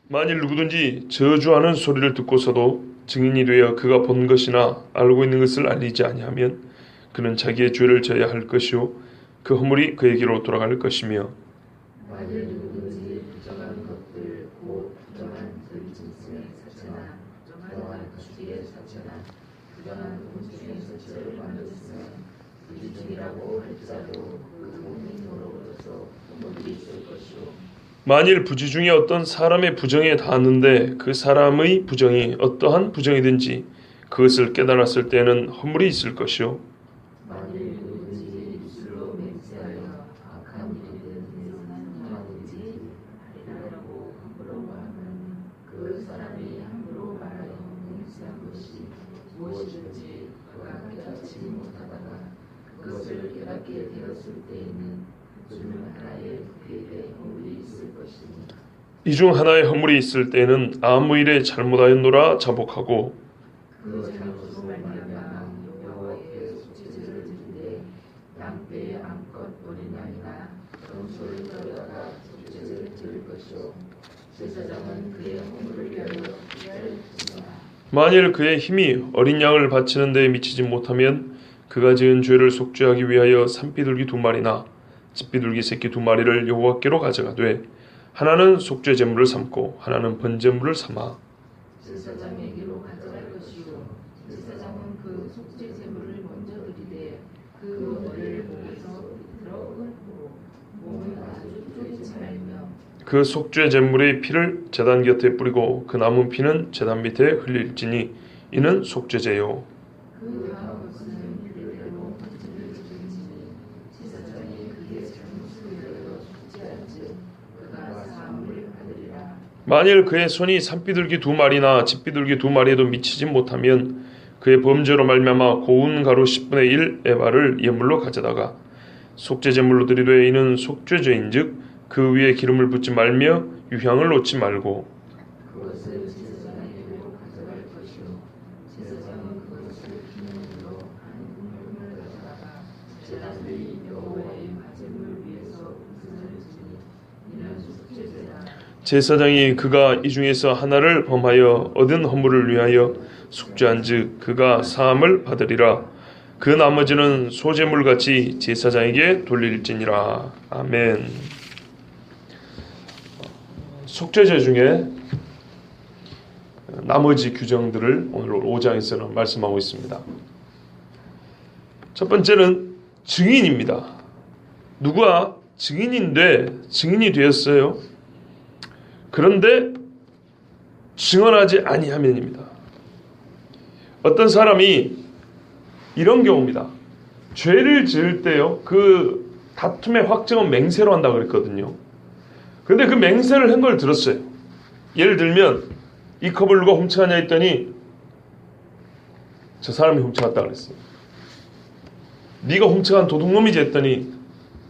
만일 누구든지 저주하는 소리를 듣고서도 증인이 되어 그가 본 것이나 알고 있는 것을 알리지 아니하면 그는 자기의 죄를 져야 할 것이요 그 허물이 그에게로 돌아갈 것이며 만일 누구든지 부정한 것들 곧 부정한 들짐승의 사체나 부정한 가축의 사체나 부정한 곤충의 사체를 만졌으면 부지중이라고 할지라도 그 몸이 더러워져서 허물이 있을 것이요 만일 부지 중에 어떤 사람의 부정에 닿았는데 그 사람의 부정이 어떠한 부정이든지 그것을 깨달았을 때에는 허물이 있을 것이요 만일 누구든지 입술로 맹세하여 악한 일이든 선한 말이든지 하리라고 함부로 말하면 그 사람이 함부로 말하여 맹세한 것이 무엇이든지 그가 깨닫지 못하다가 그것을 깨닫게 되었을 때에는 중 하나의 그에게 허물이 있을 것이니 이 중 하나의 허물이 있을 때에는 아무 일에 잘못하였노라 자복하고 그 잘못으로 말미암아 여호와께 속죄제를 드리되 양떼의 암컷 어린 양이나 염소를 끌어다가 속죄제를 드릴 것이요 제사장은 그의 허물을 위하여 피를 주니라. 만일 그의 힘이 어린 양을 바치는 데에 미치지 못하면 그가 지은 죄를 속죄하기 위하여 산비둘기 2마리나 집비둘기 새끼 2마리를 여호와께로 가져가되 하나는 속죄 제물을 삼고 하나는 번제물을 삼아 제사장에게로 가져갈 것이요 제사장은 그 속죄 제물을 먼저 드리되 그 머리를 목에서 들어 끊고 몸을 아주 쪼이지 말며 그 속죄 제물의 피를 제단 곁에 뿌리고 그 남은 피는 제단 밑에 흘릴지니 이는 속죄제요 그 다음 것은 율례대로 번제를 드릴지니 제사장이 그의 잘못을 위하여 속죄한즉 그가 사함을 받으리라. 만일 그의 손이 산비둘기 2마리나 집비둘기 2마리에도 미치지 못하면 그의 범죄로 말미암아 고운 가루 10분의 1 에바를 예물로 가져다가 속죄 제물로 드리되 이는 속죄죄인즉 그 위에 기름을 붓지 말며 유향을 놓지 말고 그것을 제사장에게로 가져갈 것이요 제사장은 그것을 기념으로 한 우물을 가져다가 제단의 여호와의 화제물 위에서 우승을 지니 이는 속죄제라. 제사장이 그가 이 중에서 하나를 범하여 얻은 허물을 위하여 속죄한즉 그가 사함을 받으리라. 그 나머지는 소제물같이 제사장에게 돌릴지니라. 아멘. 속죄제 중에 나머지 규정들을 오늘 5장에서는 말씀하고 있습니다. 첫 번째는 증인입니다. 누가 증인이 되었어요. 그런데 증언하지 아니하면입니다. 어떤 사람이 이런 경우입니다. 죄를 지을 때요, 그 다툼의 확정은 맹세로 한다고 그랬거든요. 근데 그 맹세를 한 걸 들었어요. 예를 들면 이 컵을 누가 훔쳐갔냐 했더니 저 사람이 훔쳐갔다 그랬어요. 네가 훔쳐간 도둑놈이지 했더니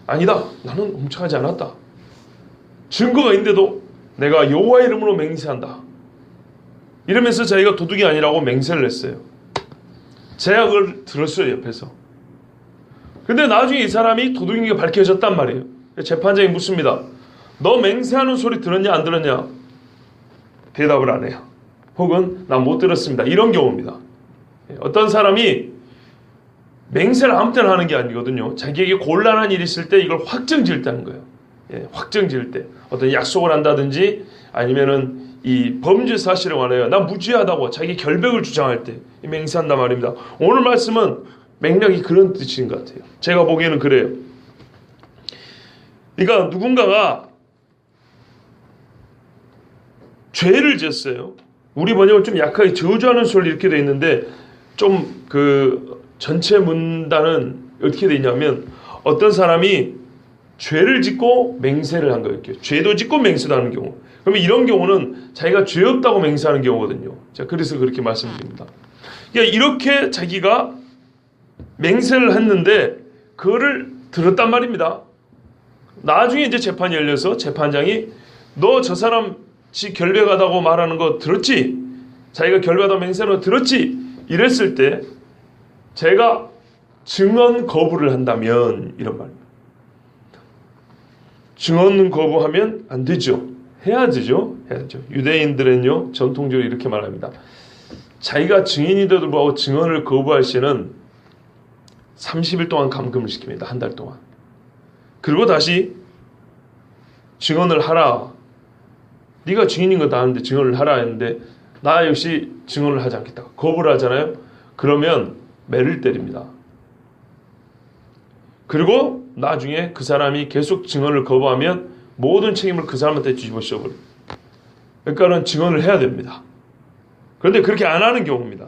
아니다, 나는 훔쳐가지 않았다. 증거가 있는데도 내가 여호와 이름으로 맹세한다. 이러면서 자기가 도둑이 아니라고 맹세를 했어요. 제약을 들었어요, 옆에서. 근데 나중에 이 사람이 도둑인 게 밝혀졌단 말이에요. 재판장이 묻습니다. 너 맹세하는 소리 들었냐 안 들었냐? 대답을 안 해요. 혹은 나 못 들었습니다. 이런 경우입니다. 어떤 사람이 맹세를 아무 때나 하는 게 아니거든요. 자기에게 곤란한 일이 있을 때 이걸 확정 지을 때 하는 거예요. 확정 지을 때 어떤 약속을 한다든지 아니면은 이 범죄 사실에 관하여 나 무죄하다고 자기 결백을 주장할 때 맹세한단 말입니다. 오늘 말씀은 맥락이 그런 뜻인 것 같아요. 제가 보기에는 그래요. 그러니까 누군가가 죄를 지었어요. 우리 번역은 좀 약하게 저주하는 소리 이렇게 돼 있는데 좀 그 전체 문단은 어떻게 돼 있냐면 어떤 사람이 죄를 짓고 맹세를 한 거예요. 죄도 짓고 맹세도 하는 경우. 그러면 이런 경우는 자기가 죄 없다고 맹세하는 경우거든요. 자, 그래서 그렇게 말씀드립니다. 그러니까 이렇게 자기가 맹세를 했는데 그거를 들었단 말입니다. 나중에 이제 재판이 열려서 재판장이 너 저 사람 지 결백하다고 말하는 거 들었지? 자기가 결백하다고 맹세하는 거 들었지? 이랬을 때 제가 증언 거부를 한다면 이런 말입니다. 증언 거부하면 안 되죠. 해야 되죠. 해야죠. 유대인들은요 전통적으로 이렇게 말합니다. 자기가 증인인데도 불구하고 증언을 거부할 시에는 30일 동안 감금을 시킵니다. 한 달 동안. 그리고 다시 증언을 하라. 네가 증인인 거 다 아는데 증언을 하라 했는데 나 역시 증언을 하지 않겠다. 거부를 하잖아요. 그러면 매를 때립니다. 그리고 나중에 그 사람이 계속 증언을 거부하면 모든 책임을 그 사람한테 뒤집어 씌워버려요. 그러니까는 증언을 해야 됩니다. 그런데 그렇게 안 하는 경우입니다.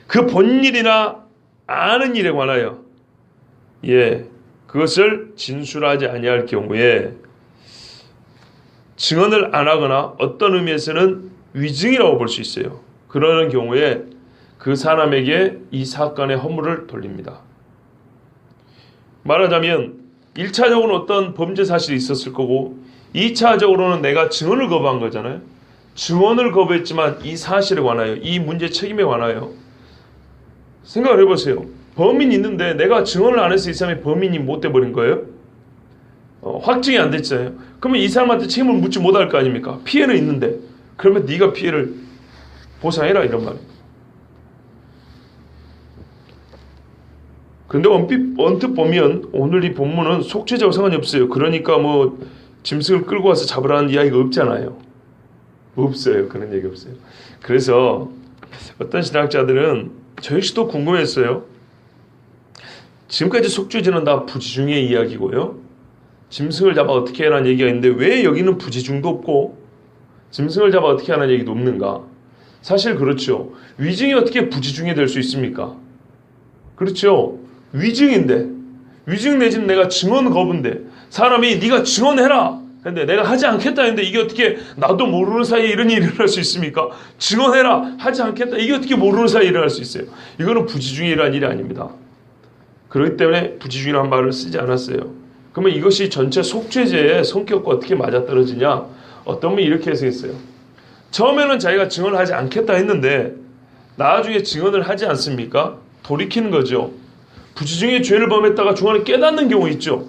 그 본 일이나 아는 일에 관하여 그것을 진술하지 아니할 경우에 증언을 안 하거나 어떤 의미에서는 위증이라고 볼 수 있어요. 그러는 경우에 그 사람에게 이 사건의 허물을 돌립니다. 말하자면 1차적으로는 어떤 범죄 사실이 있었을 거고 2차적으로는 내가 증언을 거부한 거잖아요. 증언을 거부했지만 이 사실에 관하여 이 문제 책임에 관하여 생각을 해보세요. 범인이 있는데 내가 증언을 안 해서 이 사람이 범인이 못 돼버린 거예요. 확증이 안 됐잖아요. 그러면 이 사람한테 책임을 묻지 못할 거 아닙니까? 피해는 있는데 그러면 네가 피해를 보상해라 이런 말이에요. 근데 언뜻 보면 오늘 이 본문은 속죄죄와 상관이 없어요. 그러니까 뭐 짐승을 끌고 와서 잡으라는 이야기가 없잖아요. 없어요. 그런 얘기 없어요. 그래서 어떤 신학자들은 저 역시도 궁금했어요. 지금까지 속죄죄는 다 부지중의 이야기고요. 짐승을 잡아 어떻게 하라는 얘기가 있는데 왜 여기는 부지중도 없고 짐승을 잡아 어떻게 하라는 얘기도 없는가? 사실 그렇죠. 위증이 어떻게 부지중에 될 수 있습니까? 그렇죠. 위증인데 위증 내지는 내가 증언 거부인데 사람이 네가 증언해라 근데 내가 하지 않겠다 했는데 이게 어떻게 나도 모르는 사이에 이런 일이 일어날 수 있습니까? 증언해라 하지 않겠다 이게 어떻게 모르는 사이에 일어날 수 있어요? 이거는 부지중이라는 일이 아닙니다. 그렇기 때문에 부지중이라는 말을 쓰지 않았어요. 그러면 이것이 전체 속죄죄의 성격과 어떻게 맞아떨어지냐? 어떤 분이 이렇게 해석했어요. 처음에는 자기가 증언을 하지 않겠다 했는데 나중에 증언을 하지 않습니까? 돌이키는 거죠. 부지중의 죄를 범했다가 중간에 깨닫는 경우 있죠.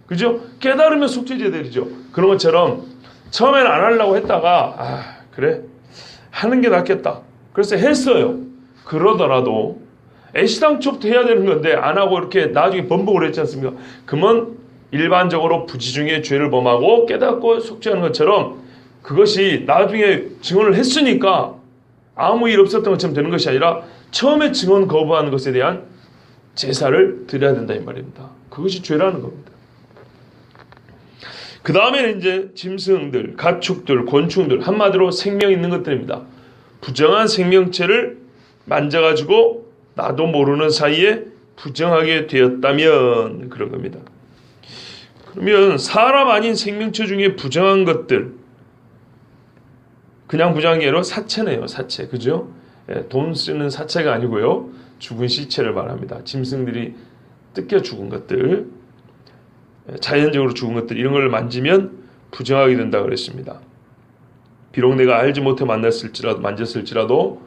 그죠? 깨달으면 속죄죄 되죠. 그런 것처럼 처음에는 안 하려고 했다가 그래 하는 게 낫겠다. 그래서 했어요. 그러더라도 애시당초부터 해야 되는 건데 안 하고 이렇게 나중에 번복을 했지 않습니까? 그러면 일반적으로 부지중의 죄를 범하고 깨닫고 속죄하는 것처럼 그것이 나중에 증언을 했으니까 아무 일 없었던 것처럼 되는 것이 아니라 처음에 증언 거부하는 것에 대한 제사를 드려야 된다 이 말입니다. 그것이 죄라는 겁니다. 그 다음에는 이제 짐승들, 가축들, 곤충들 한마디로 생명 있는 것들입니다. 부정한 생명체를 만져가지고 나도 모르는 사이에 부정하게 되었다면 그런 겁니다. 그러면 사람 아닌 생명체 중에 부정한 것들 그냥 부정한 게 아니라 사체네요. 사체. 그죠? 돈 쓰는 사체가 아니고요. 죽은 시체를 말합니다. 짐승들이 뜯겨 죽은 것들 자연적으로 죽은 것들 이런 걸 만지면 부정하게 된다 그랬습니다. 비록 내가 알지 못해 만졌을지라도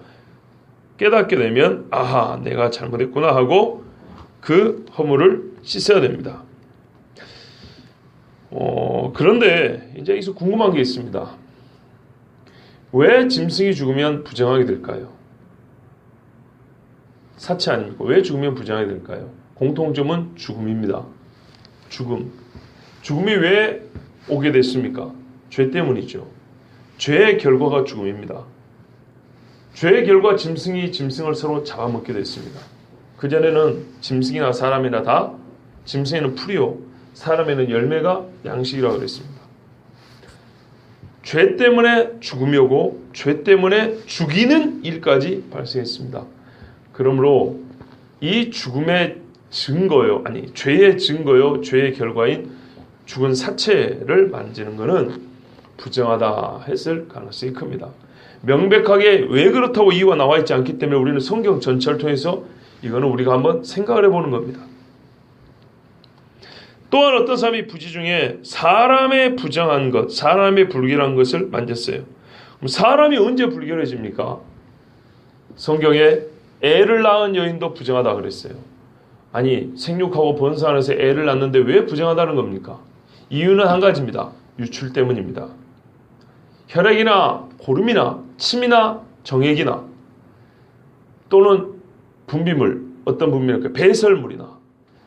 깨닫게 되면 아하 내가 잘못했구나 하고 그 허물을 씻어야 됩니다. 그런데 이제 여기서 궁금한 게 있습니다. 왜 짐승이 죽으면 부정하게 될까요? 사체 아닙니까? 왜 죽으면 부정하게 될까요? 공통점은 죽음입니다. 죽음이 왜 오게 됐습니까? 죄 때문이죠. 죄의 결과가 죽음입니다. 죄의 결과 짐승이 짐승을 서로 잡아먹게 됐습니다. 그전에는 짐승이나 사람이나 다 짐승에는 풀이요 사람에는 열매가 양식이라고 그랬습니다. 죄 때문에 죽음이 오고 죄 때문에 죽이는 일까지 발생했습니다. 그러므로 이 죽음의 증거요, 죄의 증거요, 죄의 결과인 죽은 사체를 만지는 것은 부정하다 했을 가능성이 큽니다. 명백하게 왜 그렇다고 이유가 나와 있지 않기 때문에 우리는 성경 전체를 통해서 이거는 우리가 한번 생각을 해보는 겁니다. 또한 어떤 사람이 부지중에 사람의 부정한 것, 사람의 불결한 것을 만졌어요. 그럼 사람이 언제 불결해집니까? 성경에 애를 낳은 여인도 부정하다 그랬어요. 아니 생육하고 번성하면서 애를 낳는데 왜 부정하다는 겁니까? 이유는 한 가지입니다. 유출 때문입니다. 혈액이나 고름이나 침이나 정액이나 또는 분비물, 어떤 분비물, 배설물이나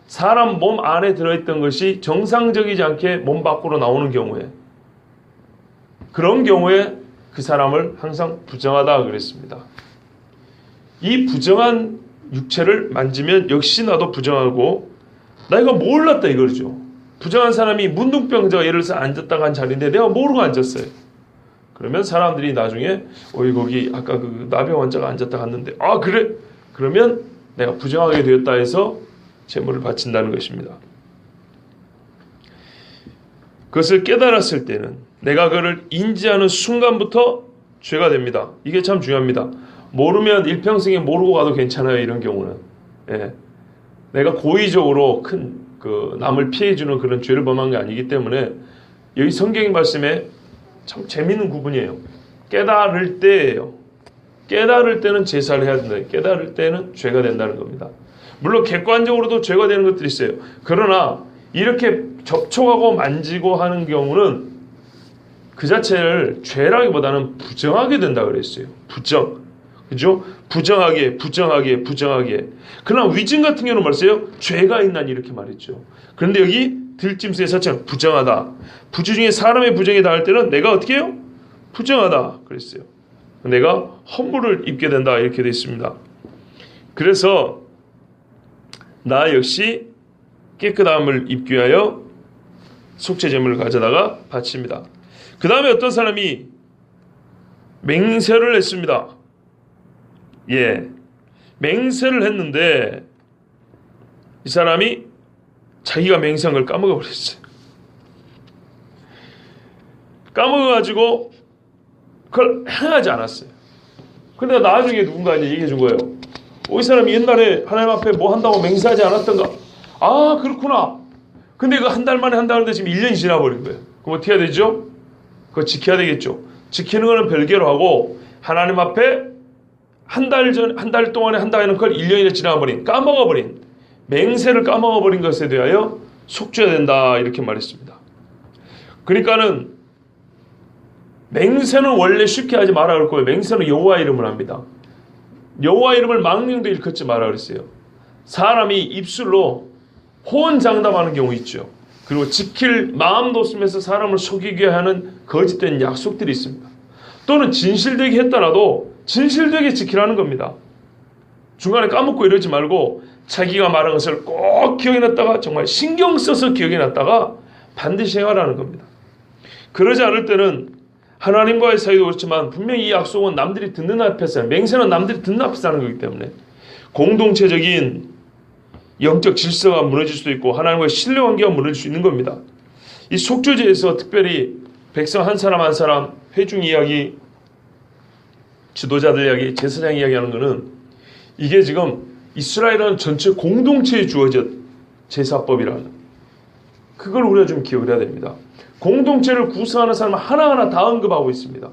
사람 몸 안에 들어있던 것이 정상적이지 않게 몸 밖으로 나오는 경우에, 그런 경우에 그 사람을 항상 부정하다 그랬습니다. 이 부정한 육체를 만지면 역시 나도 부정하고 나 이거 몰랐다 이거죠. 부정한 사람이 문둥병자가 예를 들어서 앉았다가 한 자리인데 내가 모르고 앉았어요. 그러면 사람들이 나중에 어이 거기 아까 그 나병 환자가 앉았다 갔는데 아 그래? 그러면 내가 부정하게 되었다 해서 제물을 바친다는 것입니다. 그것을 깨달았을 때는 내가 그를 인지하는 순간부터 죄가 됩니다. 이게 참 중요합니다. 모르면 일평생에 모르고 가도 괜찮아요. 이런 경우는. 예. 내가 고의적으로 큰 남을 피해주는 그런 죄를 범한 게 아니기 때문에 여기 성경 말씀에 참 재밌는 구분이에요. 깨달을 때예요. 깨달을 때는 제사를 해야 된다. 깨달을 때는 죄가 된다는 겁니다. 물론 객관적으로도 죄가 되는 것들이 있어요. 그러나 이렇게 접촉하고 만지고 하는 경우는 그 자체를 죄라기보다는 부정하게 된다 그랬어요. 부정. 그죠? 부정하게. 그러나 위증 같은 경우는 말했어요. 죄가 있나니 이렇게 말했죠. 그런데 여기 들짐승의 사체는 부정하다. 부주 중에 사람의 부정에 닿을 때는 내가 어떻게 해요? 부정하다 그랬어요. 내가 헌물을 입게 된다 이렇게 되어 있습니다. 그래서 나 역시 깨끗함을 입기 위하여 속죄제물을 가져다가 바칩니다. 그 다음에 어떤 사람이 맹세를 했습니다. 예, 맹세를 했는데 이 사람이 자기가 맹세한 걸 까먹어버렸어요. 까먹어가지고 그걸 행하지 않았어요. 근데 나중에 누군가 이제 얘기해 준 거예요. 이 사람이 옛날에 하나님 앞에 뭐 한다고 맹세하지 않았던가? 아 그렇구나. 근데 그 한 달 만에 한다는데 지금 1년이 지나버린 거예요. 그럼 어떻게 해야 되죠? 그거 지켜야 되겠죠. 지키는 거는 별개로 하고 하나님 앞에 한 달 동안에 한다는 걸 1년이나 지나버린, 까먹어버린, 맹세를 까먹어버린 것에 대하여 속죄해야 된다 이렇게 말했습니다. 그러니까는 맹세는 원래 쉽게 하지 마라 그럴 거예요. 맹세는 여호와 이름을 합니다. 여호와 이름을 망령도 일컫지 마라 그랬어요. 사람이 입술로 호언장담하는 경우 있죠. 그리고 지킬 마음도 없으면서 사람을 속이게 하는 거짓된 약속들이 있습니다. 또는 진실되게 했더라도 진실되게 지키라는 겁니다. 중간에 까먹고 이러지 말고 자기가 말한 것을 꼭 기억해 놨다가 정말 신경 써서 기억해 놨다가 반드시 행하라는 겁니다. 그러지 않을 때는 하나님과의 사이도 그렇지만 분명히 이 약속은 남들이 듣는 앞에서, 맹세는 남들이 듣는 앞에서 하는 거기 때문에 공동체적인 영적 질서가 무너질 수도 있고 하나님과의 신뢰관계가 무너질 수 있는 겁니다. 이 속죄제에서 특별히 백성 한 사람 한 사람, 회중 이야기, 지도자들 이야기, 제사장 이야기하는 것은 이게 지금 이스라엘은 전체 공동체에 주어진 제사법이라는, 그걸 우리가 좀 기억을 해야 됩니다. 공동체를 구성하는 사람은 하나하나 다 언급하고 있습니다.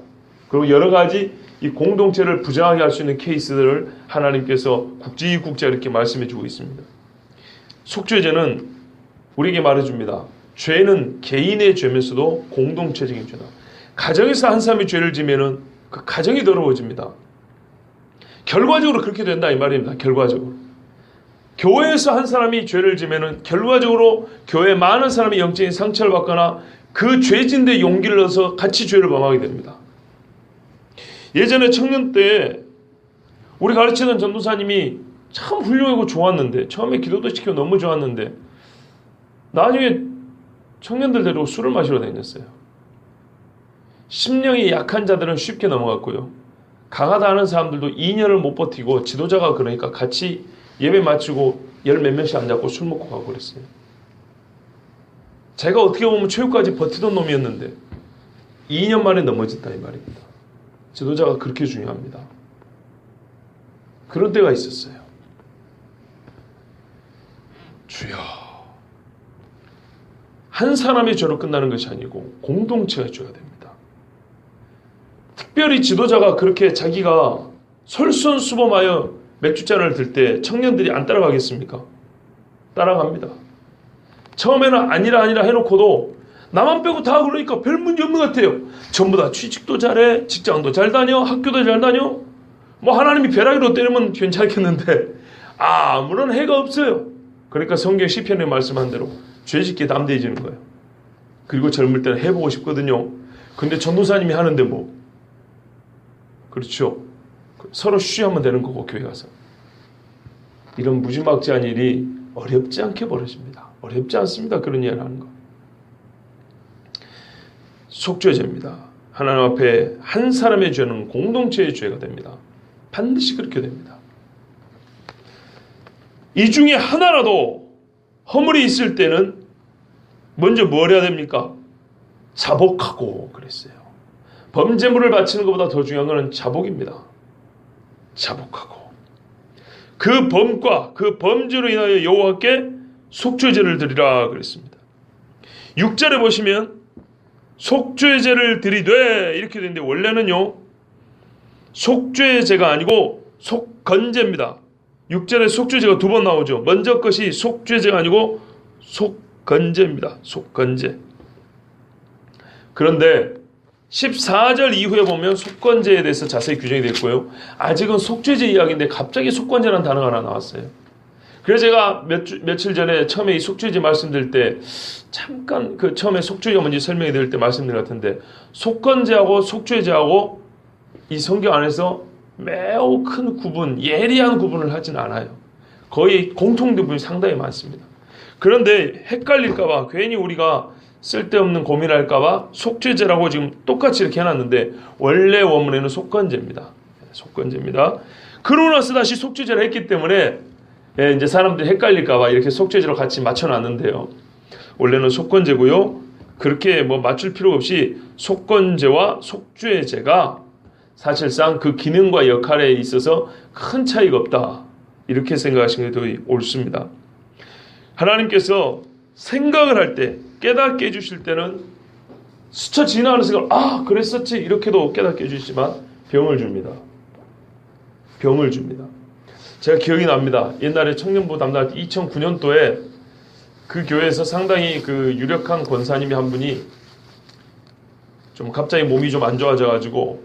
그리고 여러 가지 이 공동체를 부정하게 할 수 있는 케이스들을 하나님께서 국지국자 이렇게 말씀해 주고 있습니다. 속죄제는 우리에게 말해줍니다. 죄는 개인의 죄면서도 공동체적인 죄다. 가정에서 한 사람이 죄를 지면은 그 가정이 더러워집니다. 결과적으로 그렇게 된다 이 말입니다. 결과적으로. 교회에서 한 사람이 죄를 지면은 결과적으로 교회 많은 사람이 영적인 상처를 받거나 그 죄진데 용기를 얻어서 같이 죄를 범하게 됩니다. 예전에 청년 때 우리 가르치던 전도사님이 참 훌륭하고 좋았는데, 처음에 기도도 시키고 너무 좋았는데 나중에 청년들 데리고 술을 마시러 다녔어요. 심령이 약한 자들은 쉽게 넘어갔고요. 강하다 하는 사람들도 2년을 못 버티고 지도자가 그러니까 같이 예배 마치고 열 몇 명씩 안 잡고 술 먹고 가고 그랬어요. 제가 어떻게 보면 최후까지 버티던 놈이었는데 2년 만에 넘어졌다 이 말입니다. 지도자가 그렇게 중요합니다. 그런 때가 있었어요. 주여, 한 사람의 죄로 끝나는 것이 아니고 공동체가 죄가 됩니다. 특별히 지도자가 그렇게 자기가 솔선수범하여 맥주잔을 들 때 청년들이 안 따라가겠습니까? 따라갑니다. 처음에는 아니라 해놓고도 나만 빼고 다 그러니까 별 문제 없는 것 같아요. 전부 다 취직도 잘해, 직장도 잘 다녀, 학교도 잘 다녀. 뭐 하나님이 벼락으로 때리면 괜찮겠는데 아무런 해가 없어요. 그러니까 성경 시편에 말씀한 대로 죄짓기 담대해지는 거예요. 그리고 젊을 때는 해보고 싶거든요. 근데 전도사님이 하는데 뭐. 그렇죠. 서로 쉬하면 되는 거고 교회 가서. 이런 무지막지한 일이 어렵지 않게 벌어집니다. 어렵지 않습니다. 그런 일을 하는 거. 속죄죄입니다. 하나님 앞에 한 사람의 죄는 공동체의 죄가 됩니다. 반드시 그렇게 됩니다. 이 중에 하나라도 허물이 있을 때는 먼저 뭘 해야 됩니까? 자복하고 그랬어요. 범죄물을 바치는 것보다 더 중요한 것은 자복입니다. 자복하고 그 범과 그 범죄로 인하여 여호와께 속죄제를 드리라 그랬습니다. 6절에 보시면 속죄제를 드리되 이렇게 되는데 원래는요 속죄제가 아니고 속건제입니다. 6절에 속죄제가 두 번 나오죠. 먼저 것이 속죄제가 아니고 속건제입니다. 속건제. 그런데 14절 이후에 보면 속건제에 대해서 자세히 규정이 됐고요. 아직은 속죄제 이야기인데 갑자기 속건제라는 단어가 하나 나왔어요. 그래서 제가 며칠 전에 처음에 이 속죄제 말씀드릴 때 잠깐 그 처음에 속죄제가 뭔지 설명해 드릴 때 말씀드린 것 같은데 속건제하고 속죄제하고 이 성경 안에서 매우 큰 구분, 예리한 구분을 하진 않아요. 거의 공통된 부분이 상당히 많습니다. 그런데 헷갈릴까봐 괜히 우리가 쓸데없는 고민할까봐 속죄제라고 지금 똑같이 이렇게 해놨는데 원래 원문에는 속건제입니다. 속건제입니다. 그러고 나서 다시 속죄제를 했기 때문에 이제 사람들이 헷갈릴까봐 이렇게 속죄제로 같이 맞춰놨는데요. 원래는 속건제고요. 그렇게 뭐 맞출 필요 없이 속건제와 속죄제가 사실상 그 기능과 역할에 있어서 큰 차이가 없다. 이렇게 생각하시는 게 더 옳습니다. 하나님께서 생각을 할 때 깨닫게 해주실 때는 스쳐 지나가는 생각, 그랬었지 이렇게도 깨닫게 해주시지만 병을 줍니다. 병을 줍니다. 제가 기억이 납니다. 옛날에 청년부 담당할 때 2009년도에 그 교회에서 상당히 그 유력한 권사님이 한 분이 좀 갑자기 몸이 좀 안 좋아져가지고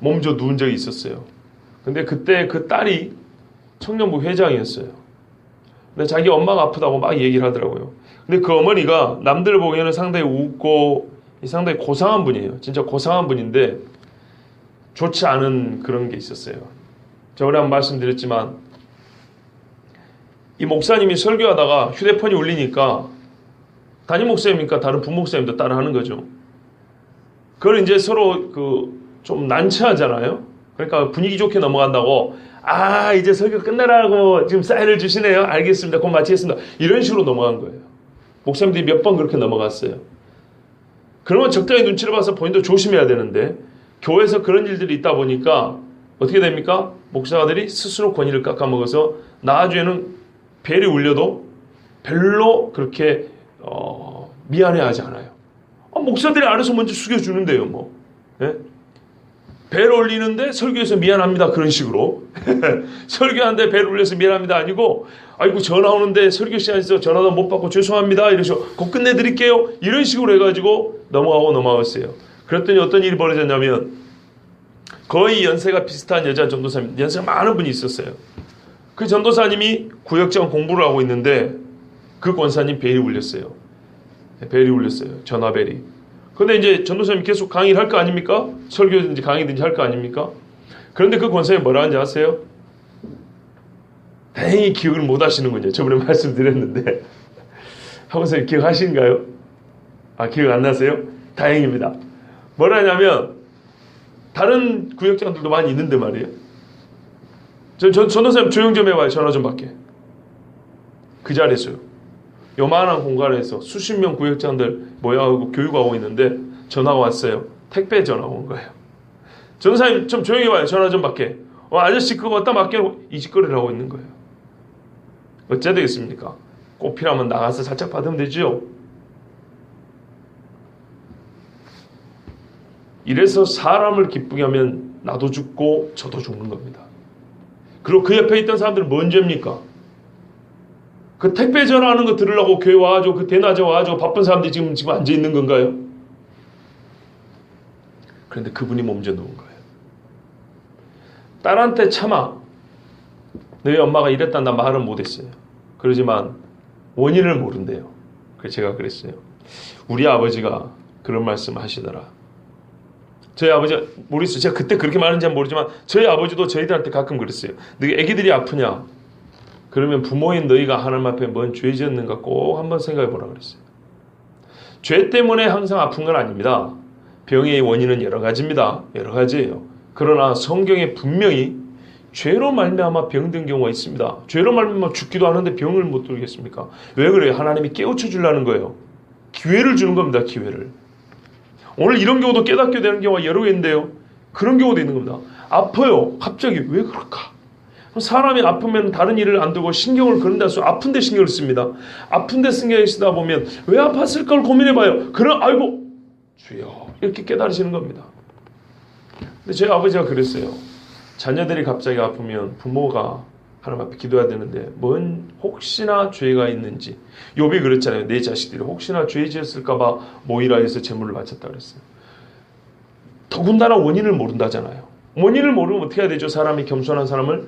몸 좀 누운 적이 있었어요. 근데 그때 그 딸이 청년부 회장이었어요. 근데 자기 엄마가 아프다고 막 얘기를 하더라고요. 근데 그 어머니가 남들 보기에는 상당히 웃고 상당히 고상한 분이에요. 진짜 고상한 분인데 좋지 않은 그런 게 있었어요. 저번에 한번 말씀드렸지만 이 목사님이 설교하다가 휴대폰이 울리니까 담임 목사님이니까 다른 부목사님도 따라 하는 거죠. 그걸 이제 서로 좀 난처하잖아요. 그러니까 분위기 좋게 넘어간다고 이제 설교 끝내라고 지금 사인을 주시네요. 알겠습니다. 곧 마치겠습니다. 이런 식으로 넘어간 거예요. 목사님들이 몇 번 그렇게 넘어갔어요. 그러면 적당히 눈치를 봐서 본인도 조심해야 되는데 교회에서 그런 일들이 있다 보니까 어떻게 됩니까? 목사들이 스스로 권위를 깎아먹어서 나중에는 벨이 울려도 별로 그렇게 미안해하지 않아요. 목사들이 알아서 먼저 숙여주는데요. 뭐 벨 올리는데 설교에서 미안합니다. 그런 식으로 설교하는데 벨 올려서 미안합니다 아니고 아이고 전화 오는데 설교 시간에서 전화도 못 받고 죄송합니다. 이러셔 곧 끝내드릴게요. 이런 식으로 해가지고 넘어갔어요. 그랬더니 어떤 일이 벌어졌냐면 거의 연세가 비슷한 여자 전도사님, 연세가 많은 분이 있었어요. 그 전도사님이 구역장 공부를 하고 있는데 그 권사님 벨이 울렸어요. 벨이 울렸어요. 전화벨이. 근데 이제 전도사님이 계속 강의를 할 거 아닙니까? 설교든지 강의든지 할 거 아닙니까? 그런데 그 권사님이 뭐라 하는지 아세요? 다행히 기억을 못 하시는군요. 저번에 말씀드렸는데. 하고서 기억하신가요? 기억 안 나세요? 다행입니다. 뭐라 하냐면 다른 구역장들도 많이 있는데 말이에요. 전도사님 조용 좀 해봐요. 전화 좀 받게. 그 자리에서요. 요만한 공간에서 수십 명 구역장들 모여가고 교육하고 있는데 전화가 왔어요. 택배 전화가 온 거예요. 전도사님 좀 조용히 해봐요. 전화 좀 받게. 아저씨 그거 어디다 맡겨놓고 이 짓거리를 하고 있는 거예요. 어째 되겠습니까? 꼭 필요하면 나가서 살짝 받으면 되죠. 이래서 사람을 기쁘게 하면 나도 죽고 저도 죽는 겁니다. 그리고 그 옆에 있던 사람들은 뭔 죄입니까? 그 택배 전화하는 거 들으려고 교회 와가지고 그 대낮에 와가지고 바쁜 사람들이 지금 앉아 있는 건가요? 그런데 그분이 몸져 누운 거예요. 딸한테 차마 너희 엄마가 이랬다 나 말은 못했어요. 그러지만 원인을 모른대요. 그래서 제가 그랬어요. 우리 아버지가 그런 말씀을 하시더라. 저희 아버지가 모르겠어요. 제가 그때 그렇게 말하는지 모르지만 저희 아버지도 저희들한테 가끔 그랬어요. 너희 애기들이 아프냐? 그러면 부모인 너희가 하나님 앞에 뭔 죄 지었는가 꼭 한번 생각해 보라 그랬어요. 죄 때문에 항상 아픈 건 아닙니다. 병의 원인은 여러 가지입니다. 여러 가지예요. 그러나 성경에 분명히 죄로 말미암아 병든 경우가 있습니다. 죄로 말미암아 죽기도 하는데 병을 못 들겠습니까? 왜 그래요? 하나님이 깨우쳐 주려는 거예요. 기회를 주는 겁니다. 기회를. 오늘 이런 경우도 깨닫게 되는 경우가 여러 개인데요. 그런 경우도 있는 겁니다. 아파요. 갑자기 왜 그럴까? 사람이 아프면 다른 일을 안 두고 신경을 그런 데서 아픈데 신경을 씁니다. 아픈데 신경을 쓰다 보면 왜 아팠을까를 고민해봐요. 그럼 아이고 주여 이렇게 깨달으시는 겁니다. 근데 저희 아버지가 그랬어요. 자녀들이 갑자기 아프면 부모가 하나님 앞에 기도해야 되는데 뭔 혹시나 죄가 있는지 욥이 그랬잖아요. 내 자식들이 혹시나 죄 지었을까 봐 모이라 해서 제물을 바쳤다 그랬어요. 더군다나 원인을 모른다잖아요. 원인을 모르면 어떻게 해야 되죠? 사람이 겸손한 사람을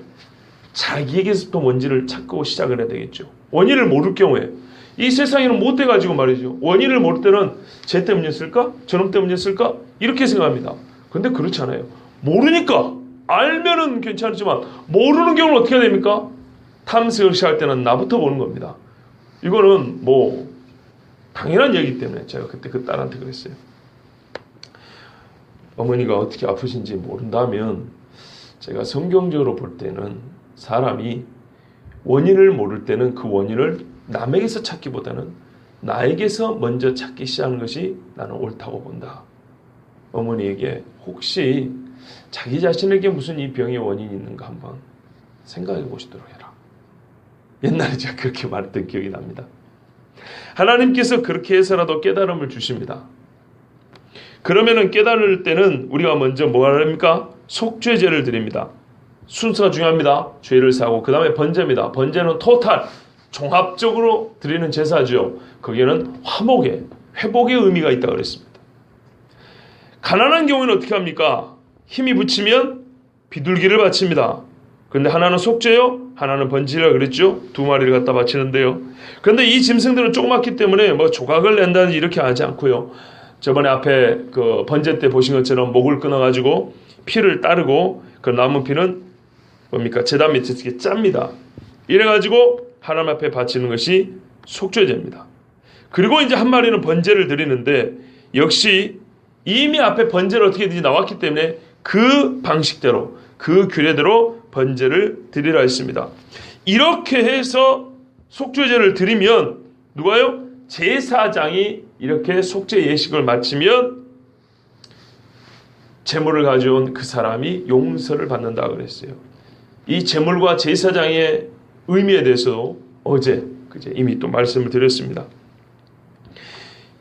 자기에게서부터 원인을 찾고 시작을 해야 되겠죠. 원인을 모를 경우에 이 세상에는 못 돼가지고 말이죠. 원인을 모를 때는 쟤 때문이었을까? 저놈 때문이었을까? 이렇게 생각합니다. 근데 그렇잖아요. 모르니까 알면은 괜찮지만 모르는 경우는 어떻게 해야 됩니까? 탐색을 시할 때는 나부터 보는 겁니다. 이거는 뭐 당연한 얘기이기 때문에 제가 그때 그 딸한테 그랬어요. 어머니가 어떻게 아프신지 모른다면 제가 성경적으로 볼 때는 사람이 원인을 모를 때는 그 원인을 남에게서 찾기보다는 나에게서 먼저 찾기 시작하는 것이 나는 옳다고 본다. 어머니에게 혹시 자기 자신에게 무슨 이 병의 원인이 있는가 한번 생각해 보시도록 해라. 옛날에 제가 그렇게 말했던 기억이 납니다. 하나님께서 그렇게 해서라도 깨달음을 주십니다. 그러면은 깨달을 때는 우리가 먼저 뭐 합니까? 속죄제를 드립니다. 순서가 중요합니다. 죄를 사고 그 다음에 번제입니다. 번제는 토탈 종합적으로 드리는 제사죠. 거기에는 화목의 회복의 의미가 있다고 그랬습니다. 가난한 경우에는 어떻게 합니까? 힘이 붙이면 비둘기를 바칩니다. 그런데 하나는 속죄요, 하나는 번제라 그랬죠. 두 마리를 갖다 바치는데요. 그런데 이 짐승들은 조그맣기 때문에 뭐 조각을 낸다든지 이렇게 하지 않고요. 저번에 앞에 그 번제 때 보신 것처럼 목을 끊어가지고 피를 따르고 그 남은 피는 뭡니까? 제단 밑에 이렇게 짭니다. 이래가지고 하나님 앞에 바치는 것이 속죄제입니다. 그리고 이제 한 마리는 번제를 드리는데 역시 이미 앞에 번제를 어떻게 드리지 나왔기 때문에 그 방식대로 그 규례대로 번제를 드리라 했습니다. 이렇게 해서 속죄제를 드리면 누가요? 제사장이 이렇게 속죄 예식을 마치면 제물을 가져온 그 사람이 용서를 받는다 그랬어요. 이 제물과 제사장의 의미에 대해서 어제 이미 또 말씀을 드렸습니다.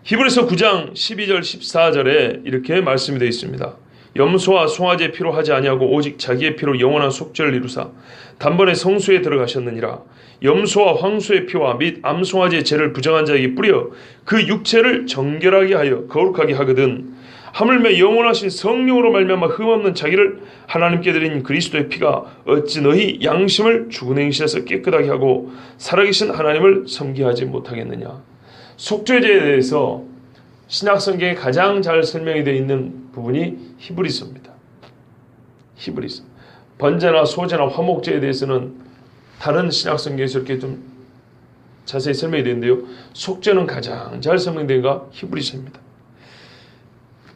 히브리서 9장 12절 14절에 이렇게 말씀이 되어 있습니다. 염소와 송아지의 피로 하지 아니하고 오직 자기의 피로 영원한 속죄를 이루사 단번에 성수에 들어가셨느니라. 염소와 황소의 피와 및 암송아지의 죄를 부정한 자에게 뿌려 그 육체를 정결하게 하여 거룩하게 하거든 하물며 영원하신 성령으로 말미암아 흠없는 자기를 하나님께 드린 그리스도의 피가 어찌 너희 양심을 죽은 행실에서 깨끗하게 하고 살아계신 하나님을 섬기하지 못하겠느냐. 속죄제에 대해서 신약성경에 가장 잘 설명이 되어 있는 부분이 히브리서입니다. 히브리서. 번제나 소제나 화목제에 대해서는 다른 신약성경에서 이렇게 좀 자세히 설명이 되는데요. 속죄는 가장 잘 설명된가 히브리서입니다.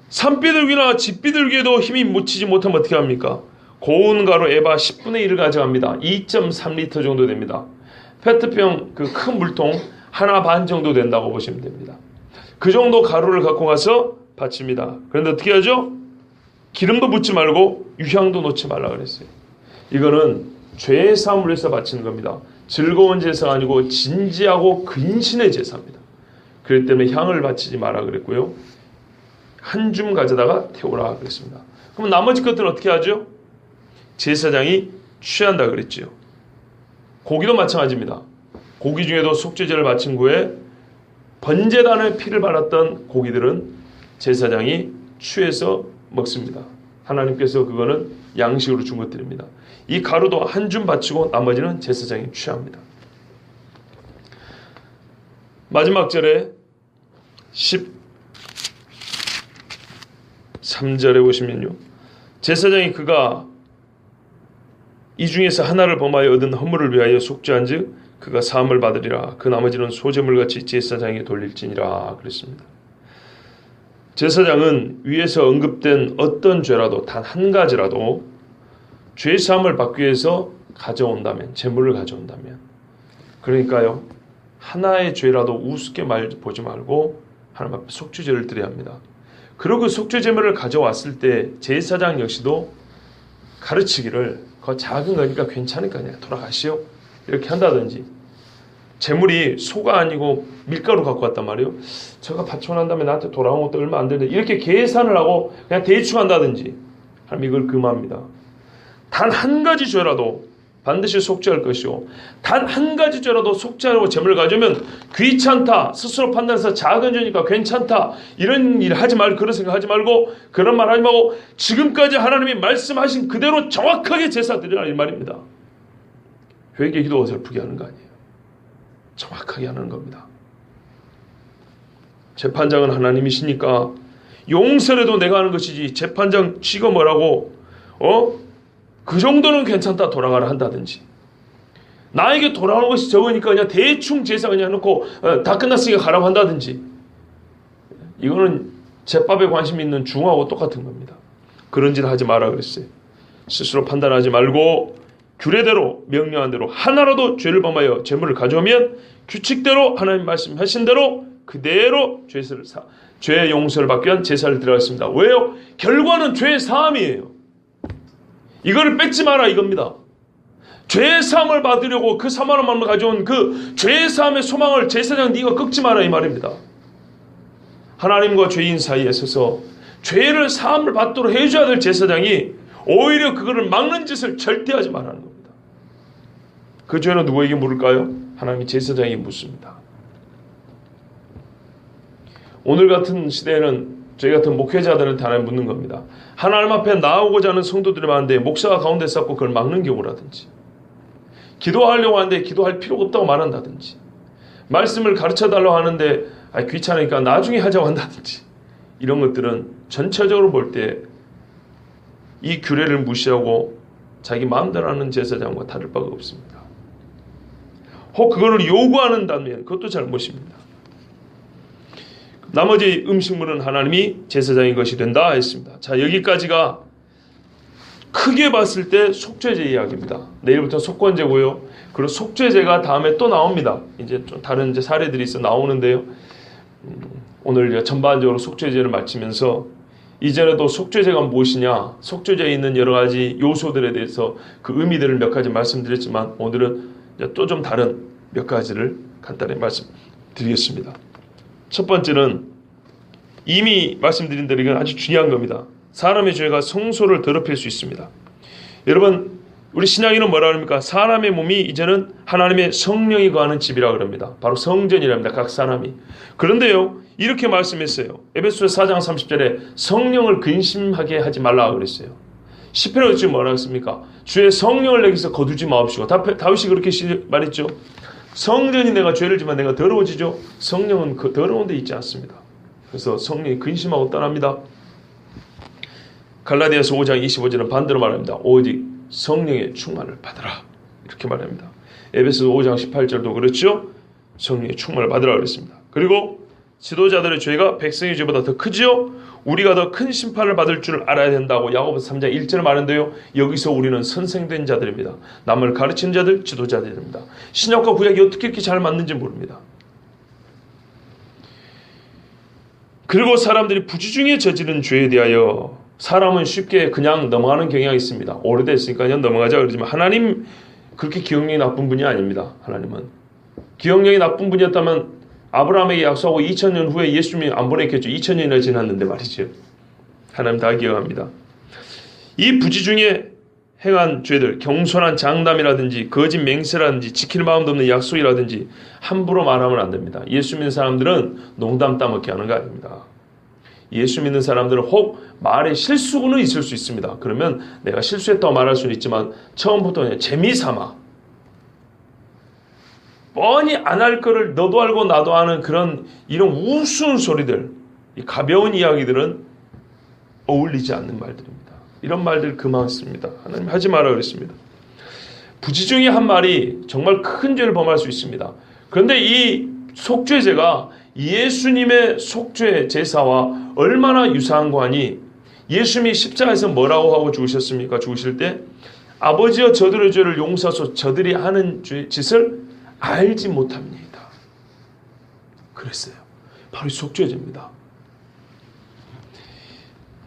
산비둘기나 집비둘기에도 힘이 묻히지 못하면 어떻게 합니까? 고운 가루 에바 10분의 1을 가져갑니다. 2.3리터 정도 됩니다. 페트병 그 큰 물통 하나 반 정도 된다고 보시면 됩니다. 그 정도 가루를 갖고 가서 바칩니다. 그런데 어떻게 하죠? 기름도 붓지 말고 유향도 놓지 말라 그랬어요. 이거는 죄의 사함을 위해서 바치는 겁니다. 즐거운 제사가 아니고 진지하고 근신의 제사입니다. 그렇기 때문에 향을 바치지 마라 그랬고요. 한 줌 가져다가 태우라 그랬습니다. 그럼 나머지 것들은 어떻게 하죠? 제사장이 취한다 그랬죠. 고기도 마찬가지입니다. 고기 중에도 속죄제를 바친 후에 번제단의 피를 발랐던 고기들은 제사장이 취해서 먹습니다. 하나님께서 그거는 양식으로 준 것들입니다. 이 가루도 한 줌 바치고 나머지는 제사장이 취합니다. 마지막 절에 13절에 보시면요, 제사장이 그가 이 중에서 하나를 범하여 얻은 허물을 위하여 속죄한즉 그가 사함을 받으리라. 그 나머지는 소제물같이 제사장에게 돌릴지니라 그랬습니다. 제사장은 위에서 언급된 어떤 죄라도 단 한 가지라도 죄 사함을 받기 위해서 가져온다면, 제물을 가져온다면, 그러니까요, 하나의 죄라도 우습게 보지 말고 하나님 앞에 속죄제를 드려야 합니다. 그리고 속죄제물을 가져왔을 때 제사장 역시도 가르치기를 그 작은 거니까 괜찮으니까 그냥 돌아가시오 이렇게 한다든지, 제물이 소가 아니고 밀가루 갖고 왔단 말이에요. 제가 바치고 난 다음에 나한테 돌아온 것도 얼마 안 되는데 이렇게 계산을 하고 그냥 대충 한다든지 하나님 이걸 금합니다. 단 한 가지 죄라도 반드시 속죄할 것이요, 단 한 가지 죄라도 속죄하려고 제물을 가져오면 귀찮다, 스스로 판단해서 작은 죄니까 괜찮다, 이런 일 하지 말고, 그런 생각 하지 말고, 그런 말 하지 말고 지금까지 하나님이 말씀하신 그대로 정확하게 제사 드리라 이 말입니다. 회개 기도가 슬프게 하는 거 아니에요. 정확하게 하는 겁니다. 재판장은 하나님이시니까 용서라도 내가 하는 것이지, 재판장 지가 뭐라고 그 정도는 괜찮다 돌아가라 한다든지, 나에게 돌아오는 것이 적으니까 그냥 대충 제사 그냥 해놓고 다 끝났으니까 가라고 한다든지, 이거는 제법에 관심 있는 중하고 똑같은 겁니다. 그런 짓 하지 마라 그랬어요. 스스로 판단하지 말고 규례대로 명령한 대로 하나라도 죄를 범하여 제물을 가져오면 규칙대로 하나님 말씀하신 대로 그대로 죄의 용서를 받기 위한 제사를 드려야겠습니다. 왜요? 결과는 죄의 사함이에요. 이거를 뺏지 마라 이겁니다. 죄의 사함을 받으려고 그 3만 원만 가져온 그 죄의 사함의 소망을 제사장 네가 꺾지 마라 이 말입니다. 하나님과 죄인 사이에 서서 죄를 사함을 받도록 해줘야 될 제사장이 오히려 그거를 막는 짓을 절대 하지 말라는 겁니다. 그 죄는 누구에게 물을까요? 하나님이 제사장에게 묻습니다. 오늘 같은 시대에는 저희 같은 목회자들한테 하나님 묻는 겁니다. 하나님 앞에 나오고자 하는 성도들이 많은데 목사가 가운데 쌓고 그걸 막는 경우라든지, 기도하려고 하는데 기도할 필요가 없다고 말한다든지, 말씀을 가르쳐달라고 하는데 귀찮으니까 나중에 하자고 한다든지, 이런 것들은 전체적으로 볼 때 이 규례를 무시하고 자기 마음대로 하는 제사장과 다를 바가 없습니다. 혹 그거를 요구하는다면 그것도 잘못입니다. 나머지 음식물은 하나님이 제사장인 것이 된다 했습니다. 자, 여기까지가 크게 봤을 때 속죄제 이야기입니다. 내일부터 속건제고요. 그리고 속죄제가 다음에 또 나옵니다. 이제 좀 다른 이제 사례들이 있어 나오는데요. 오늘 전반적으로 속죄제를 마치면서 이전에도 속죄제가 무엇이냐, 속죄제에 있는 여러 가지 요소들에 대해서 그 의미들을 몇 가지 말씀드렸지만 오늘은 또 좀 다른 몇 가지를 간단히 말씀드리겠습니다. 첫 번째는 이미 말씀드린 대로 이건 아주 중요한 겁니다. 사람의 죄가 성소를 더럽힐 수 있습니다. 여러분, 우리 신약에는 뭐라 그럽니까? 사람의 몸이 이제는 하나님의 성령이 거하는 집이라 그럽니다. 바로 성전이랍니다. 각 사람이. 그런데요, 이렇게 말씀했어요. 에베소서 4장 30절에 성령을 근심하게 하지 말라고 그랬어요. 시편에 지금 뭐라 했습니까? 주의 성령을 내게서 거두지 마옵시고. 다윗이 그렇게 말했죠. 성전이 내가 죄를 지면 내가 더러워지죠. 성령은 그 더러운 데 있지 않습니다. 그래서 성령이 근심하고 떠납니다. 갈라디아서 5장 25절은 반대로 말합니다. 오직 성령의 충만을 받으라 이렇게 말합니다. 에베소서 5장 18절도 그렇죠. 성령의 충만을 받으라 그랬습니다. 그리고 지도자들의 죄가 백성의 죄보다 더 크지요. 우리가 더 큰 심판을 받을 줄 알아야 된다고 야고보서 3장 1절을 말하는데요. 여기서 우리는 선생된 자들입니다. 남을 가르치는 자들, 지도자들입니다. 신약과 구약이 어떻게 이렇게 잘 맞는지 모릅니다. 그리고 사람들이 부지중에 저지른 죄에 대하여 사람은 쉽게 그냥 넘어가는 경향이 있습니다. 오래됐으니까 그냥 넘어가자 그러지만 하나님 그렇게 기억력이 나쁜 분이 아닙니다. 하나님은 기억력이 나쁜 분이었다면 아브라함에게 약속하고 2000년 후에 예수님이 안 보냈겠죠. 2000년이나 지났는데 말이죠. 하나님 다 기억합니다. 이 부지중에 행한 죄들, 경솔한 장담이라든지 거짓 맹세라든지 지킬 마음도 없는 약속이라든지 함부로 말하면 안 됩니다. 예수 믿는 사람들은 농담 따먹게 하는 거 아닙니다. 예수 믿는 사람들은 혹 말에 실수는 있을 수 있습니다. 그러면 내가 실수했다고 말할 수는 있지만 처음부터 그냥 재미삼아 뻔히 안 할 거를 너도 알고 나도 아는 그런 이런 우스운 소리들, 이 가벼운 이야기들은 어울리지 않는 말들입니다. 이런 말들 그만 씁니다. 하나님 하지 마라 그랬습니다. 부지 중에 한 말이 정말 큰 죄를 범할 수 있습니다. 그런데 이 속죄제가 예수님의 속죄 제사와 얼마나 유사한 거 하니 예수님이 십자가에서 뭐라고 하고 죽으셨습니까? 죽으실 때 아버지여 저들의 죄를 용서하소서 저들이 하는 짓을 알지 못합니다. 그랬어요. 바로 속죄제입니다.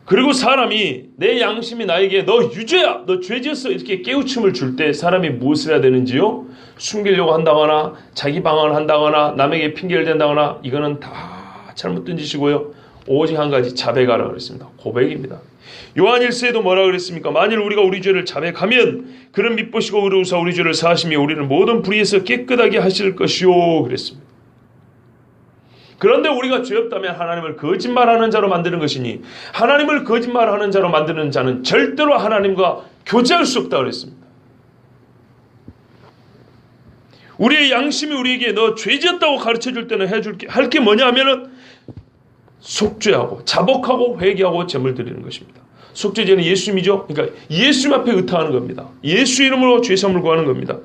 그리고 사람이 내 양심이 나에게 너 유죄야, 너 죄지었어 이렇게 깨우침을 줄 때 사람이 무엇을 해야 되는지요? 숨기려고 한다거나 자기 방어를 한다거나 남에게 핑계를 댄다거나 이거는 다 잘못된 짓이고요. 오직 한 가지 자백하라 그랬습니다. 고백입니다. 요한 1서에도 뭐라 그랬습니까? 만일 우리가 우리 죄를 자백하면 그는 미쁘시고 의로우사 우리 죄를 사하시며 우리는 모든 불의에서 깨끗하게 하실 것이요 그랬습니다. 그런데 우리가 죄 없다면 하나님을 거짓말하는 자로 만드는 것이니 하나님을 거짓말하는 자로 만드는 자는 절대로 하나님과 교제할 수 없다 그랬습니다. 우리의 양심이 우리에게 너 죄지었다고 가르쳐줄 때는 할 게 뭐냐 하면은 속죄하고 자복하고 회개하고 제물 드리는 것입니다. 속죄제는 예수님이죠. 그러니까 예수님 앞에 의탁하는 겁니다. 예수 이름으로 죄사함을 구하는 겁니다.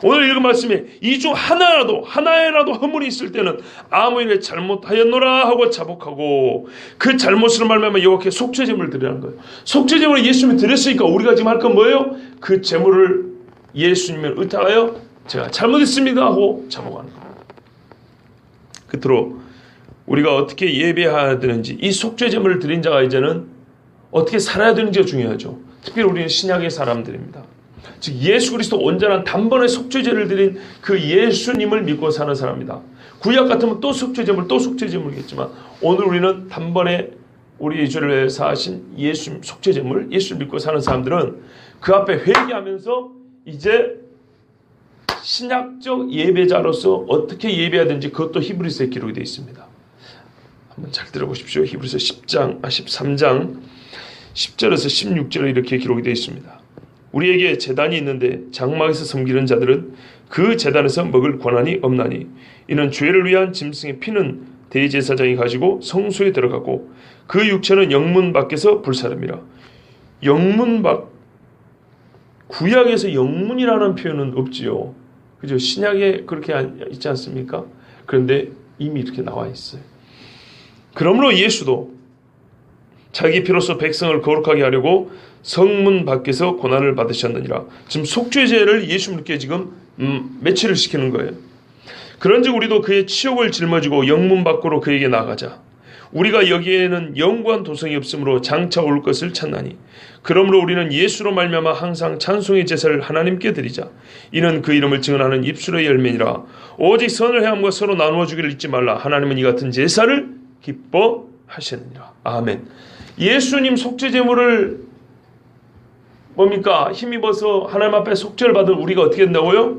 오늘 읽은 말씀에 이 중 하나에라도 허물이 있을 때는 아무 일에 잘못하였노라 하고 자복하고 그 잘못으로 말미암아 여호와께 속죄제물을 드리라는 거예요. 속죄제물을 예수님이 드렸으니까 우리가 지금 할 건 뭐예요? 그 제물을 예수님을 의탁하여 제가 잘못했습니다 하고 자복하는 거예요. 끝으로 우리가 어떻게 예배해야 되는지 이 속죄제물을 드린 자가 이제는 어떻게 살아야 되는지가 중요하죠. 특별히 우리는 신약의 사람들입니다. 즉 예수 그리스도 온전한 단번에 속죄제를 드린 그 예수님을 믿고 사는 사람입니다. 구약 같으면 또 속죄제물이겠지만 오늘 우리는 단번에 우리의 죄를 사하신 예수 속죄제물 예수를 믿고 사는 사람들은 그 앞에 회개하면서 이제 신약적 예배자로서 어떻게 예배해야 되는지 그것도 히브리서에 기록이 되어 있습니다. 한번 잘 들어보십시오. 히브리서 13장 10절에서 16절에 이렇게 기록이 되어 있습니다. 우리에게 제단이 있는데 장막에서 섬기는 자들은 그 제단에서 먹을 권한이 없나니 이는 죄를 위한 짐승의 피는 대제사장이 가지고 성소에 들어가고 그 육체는 영문 밖에서 불사름이라. 영문 밖 구약에서 영문이라는 표현은 없지요. 그죠? 신약에 그렇게 있지 않습니까? 그런데 이미 이렇게 나와 있어요. 그러므로 예수도 자기 피로써 백성을 거룩하게 하려고 성문 밖에서 고난을 받으셨느니라. 지금 속죄제를 예수님께 지금 매치를 시키는 거예요. 그런즉 우리도 그의 치욕을 짊어지고 영문 밖으로 그에게 나가자. 우리가 여기에는 영구한 도성이 없으므로 장차 올 것을 찾나니 그러므로 우리는 예수로 말미암아 항상 찬송의 제사를 하나님께 드리자. 이는 그 이름을 증언하는 입술의 열매니라. 오직 선을 행함과 서로 나누어 주기를 잊지 말라. 하나님은 이 같은 제사를 기뻐하시느니라. 아멘. 예수님 속죄제물을 뭡니까? 힘입어서 하나님 앞에 속죄를 받은 우리가 어떻게 된다고요?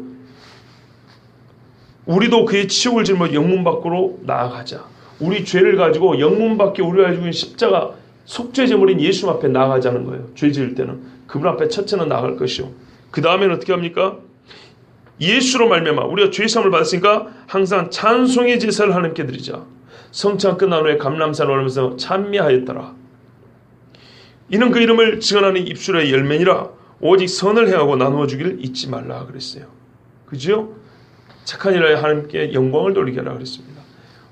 우리도 그의 치욕을 짊어 영문 밖으로 나아가자. 우리 죄를 가지고 영문 밖에 우리가 가지고 있는 십자가 속죄제물인 예수 앞에 나아가자는 거예요. 죄 지을 때는 그분 앞에 첫째는 나아갈 것이요. 그 다음에는 어떻게 합니까? 예수로 말미암아 우리가 죄사함을 받았으니까 항상 찬송의 제사를 하나님께 드리자. 성찬 끝난 후에 감람산을 오르면서 찬미하였더라. 이는 그 이름을 증언하는 입술의 열매니라. 오직 선을 행하고 나누어 주기를 잊지 말라 그랬어요. 그죠? 착한 일하여 하나님께 영광을 돌리게 하라 그랬습니다.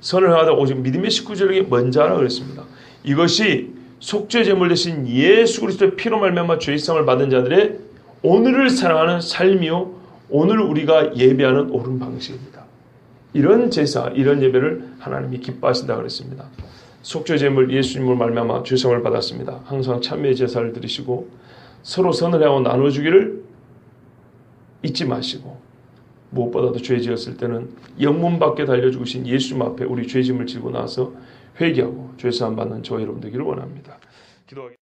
선을 행하다 오직 믿음의 식구들에게 먼저 하라 그랬습니다. 이것이 속죄제물 대신 예수 그리스도의 피로 말미암아 죄성을 받은 자들의 오늘을 살아가는 삶이요 오늘 우리가 예배하는 옳은 방식입니다. 이런 제사, 이런 예배를 하나님이 기뻐하신다 그랬습니다. 속죄제물 예수님을 말미암아 죄성을 받았습니다. 항상 참회의 제사를 드리시고 서로 선을 하고 나눠주기를 잊지 마시고 무엇보다도 죄 지었을 때는 영문 밖에 달려주신 예수님 앞에 우리 죄짐을 지고 나서 회개하고 죄사함 받는 저와 여러분 되기를 원합니다. 기도하겠습니다.